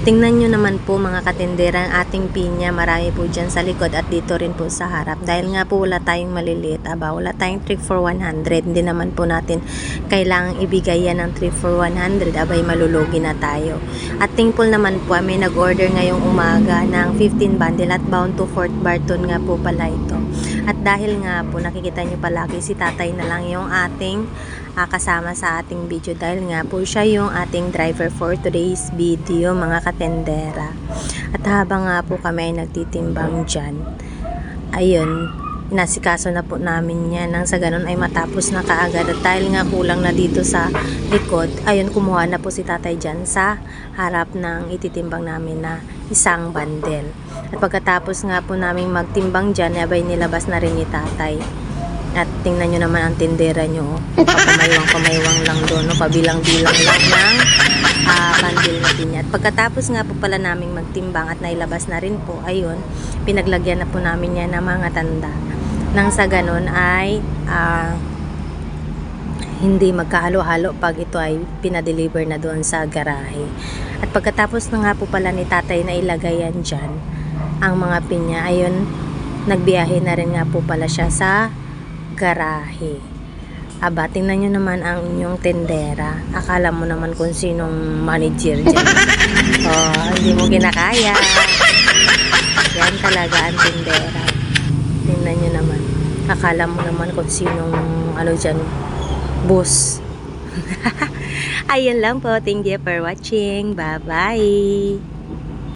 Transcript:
Tingnan nyo naman po mga katindera ang ating pinya. Marami po dyan sa likod at dito rin po sa harap. Dahil nga po wala tayong maliliit. Wala tayong 3 for 100. Hindi naman po natin kailangang ibigay yan ng 3 for 100. Malulugi na tayo. At Thankful naman po may nag-order ngayong umaga ng 15 bundle at bound to Fort Barton nga po pala ito. At dahil nga po nakikita nyo palagi si tatay na lang yung ating kasama sa ating video dahil nga po siya yung ating driver for today's video mga katendera. At habang nga po kami ay nagtitimbang dyan, ayun, inasikaso na po namin yan nang sa ganun ay matapos na kaagad. At dahil nga kulang na dito sa likod, ayun, kumuha na po si tatay dyan sa harap ng ititimbang namin na isang bandel. At pagkatapos nga po namin magtimbang dyan, nilabas na rin ni tatay. At tingnan nyo naman ang tindera nyo, pamaywang lang doon, pabilang-bilang lang ng bandil na pinya. At pagkatapos nga po pala naming magtimbang at nailabas na rin po, ayun, pinaglagyan na po namin yan ng mga tanda. Nang sa ganun ay hindi magkahalo-halo pag ito ay pinadeliver na doon sa garahe. At pagkatapos na nga po pala ni tatay na ilagay yan dyan, ang mga pinya, ayun, nagbiyahe na rin nga po pala siya sa garahe. Tingnan nyo naman ang inyong tendera. Akala mo naman kung sinong manager dyan. Hindi mo kinakaya. Yan talaga ang tendera. Tingnan nyo naman. Akala mo naman kung sinong dyan, boss. Ayan lang po. Thank you for watching. Bye-bye.